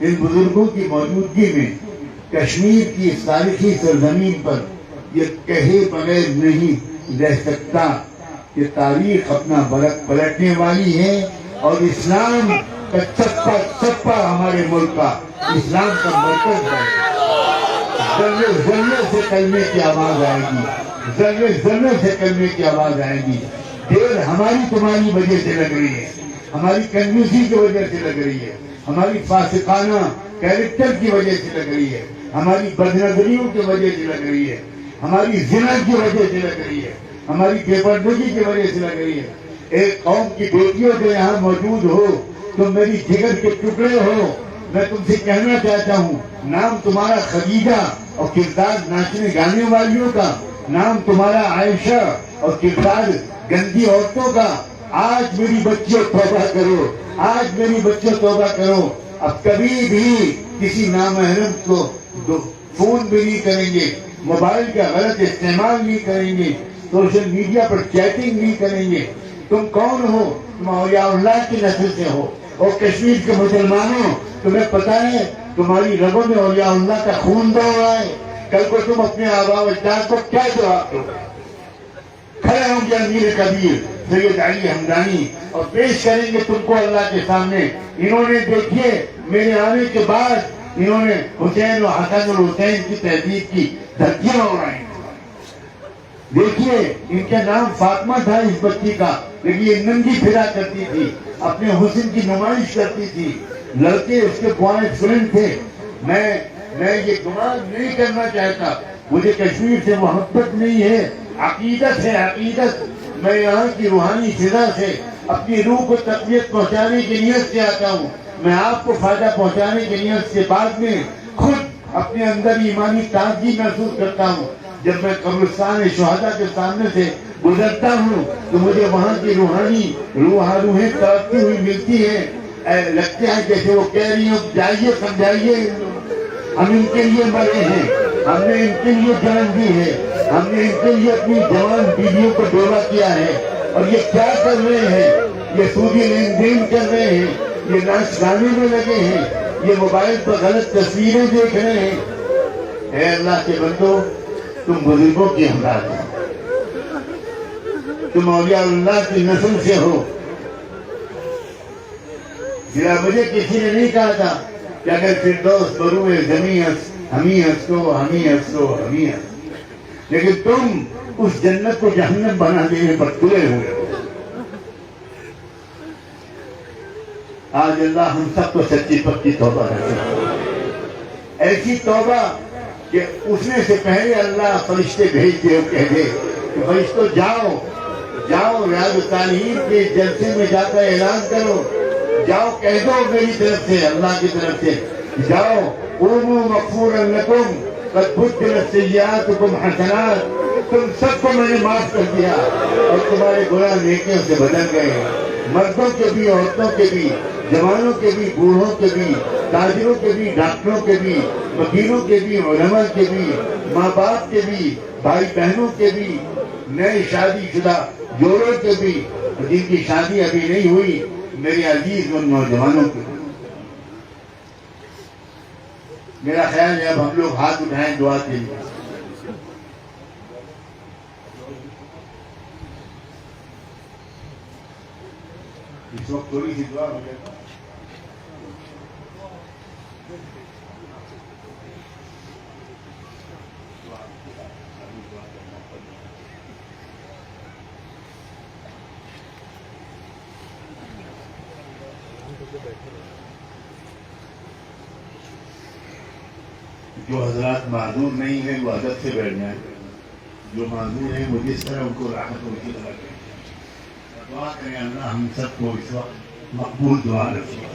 ان بزرگوں کی موجودگی میں کشمیر کی اس تاریخی سرزمین پر یہ کہے بغیر نہیں رہ سکتا کہ تاریخ اپنا پلٹنے والی ہے، اور اسلام کا چپا ہمارے ملک کا اسلام کا مرکز ہے۔ ذرے ذرے سے کلمے کی آواز آئے گی، ذرے ذرے سے کلمے کی آواز آئے گی۔ دیر ہماری تمہاری وجہ سے لگ رہی ہے، ہماری کنجوسی کی وجہ سے لگ رہی ہے، ہماری فاسقانہ کیریکٹر کی وجہ سے لگ رہی ہے، ہماری بدنظریوں کی وجہ سے لگ رہی ہے، ہماری زنا کی وجہ سے لگ رہی ہے، ہماری بے پردگی کی وجہ سے لگ رہی ہے۔ ایک قوم کی بیٹیوں جو یہاں موجود ہو، تم میری جگر کے ٹکڑے ہو، میں تم سے کہنا چاہتا ہوں، نام تمہارا خدیجہ اور کردار ناچنے گانے والیوں کا، نام تمہارا عائشہ اور کردار گندی عورتوں کا۔ آج میری بچیوں توبہ کرو، آج میری بچیوں توبہ کرو، اب کبھی بھی کسی نامحرم کو فون بھی نہیں کریں گے، موبائل کا غلط استعمال نہیں کریں گے، سوشل میڈیا پر چیٹنگ نہیں کریں گے۔ تم کون ہو؟ تم اولیاء اللہ کی نسل سے ہو، اور کشمیر کے مسلمانوں تمہیں پتہ ہے تمہاری رگوں میں اولیاء اللہ کا خون دوڑ رہا ہے۔ کل کو تم اپنے آباء و اجداد کو کیا جواب دو؟ کھڑے ہوں گے امیر کبیر سید علی حمدانی اور پیش کریں گے تم کو اللہ کے سامنے۔ انہوں نے دیکھیے میرے آنے کے بعد انہوں نے حسین و حسن الحسین کی تہذیب کی دھجیاں اڑائیں۔ دیکھیے ان کا نام فاطمہ تھا اس بچی کا، لیکن یہ ننگی پھرا کرتی تھی، اپنے حسن کی نمائش کرتی تھی، لڑکے اس کے بوائے فرینڈ تھے۔ میں یہ گمان نہیں کرنا چاہتا، مجھے کشمیر سے محبت نہیں ہے، عقیدت ہے عقیدت۔ میں یہاں کی روحانی فضا سے اپنی روح کو تقویت پہنچانے کی نیت سے آتا ہوں۔ میں آپ کو فائدہ پہنچانے کی نیت سے بعد میں خود اپنے اندر ایمانی تازگی محسوس کرتا ہوں۔ جب میں قبرستان شہداء کے سامنے سے گزرتا ہوں تو مجھے وہاں کی روحانی روحیں تڑپتی ہوئی ملتی ہیں۔ لگتا ہے جیسے وہ کہہ رہی ہوں جائیے سمجھائیے، ہم ان کے لیے مرے ہیں، ہم نے ان کے لیے جان دی ہے، ہم نے ان کے لیے اپنی جوان بیویوں کو ڈوبا کیا ہے، اور یہ کیا کر رہے ہیں؟ یہ سودی لین دین کر رہے ہیں، یہ ناچ گانے میں لگے ہیں، یہ موبائل پر غلط تصویریں دیکھ رہے ہیں۔ اے اللہ کے بندو، تم بزرگوں کی اولاد ہو، تم اولیاء اللہ کی نسل سے ہو۔ ذرا مجھے کسی نے نہیں کہا تھا کہ اگر فردوس بروئے زمین ہمیں ہنسو، لیکن تم اس جنت کو جہنم بنا دینے پر تلے ہوئے ہو۔ آج اللہ ہم سب کو سچی پکی توبہ رکھے، ایسی توبہ کہ اٹھنے سے پہلے اللہ فرشتے بھیج دے اور کہہ دے کہ فرشتوں جاؤ ریاض الصالحین کے جلسے میں جا کر اعلان کرو، جاؤ کہہ دو میری طرف سے، اللہ کی طرف سے، جاؤ قوموا مغفورا لکم قد بدلت سیئاتکم حسنات، تم سب کو میں نے معاف کر دیا اور تمہارے گناہ نیکیوں سے بدل گئے۔ مردوں کے بھی، عورتوں کے بھی، جوانوں کے بھی، بوڑھوں کے بھی، تاجروں کے بھی، ڈاکٹروں کے بھی، وکیلوں کے بھی، علماء کے بھی، ماں باپ کے بھی، بھائی بہنوں کے بھی، نئے شادی شدہ جوڑوں کے بھی، جن کی شادی ابھی نہیں ہوئی، میرے عزیز ان نوجوانوں کے بھی۔ میرا خیال ہے اب ہم لوگ ہاتھ اٹھائیں دعا کے لیے۔ اس وقت تھوڑی سی دعا ہو جائے۔ جو حضرات معذور نہیں ہیں وہ ادب سے بیٹھ جائیں، جو معذور ہیں وہ جس طرح ان کو راحت ہوتی ہے دعا کریں۔ اللہ ہم سب کو اس وقت مقبول دعا رکھے۔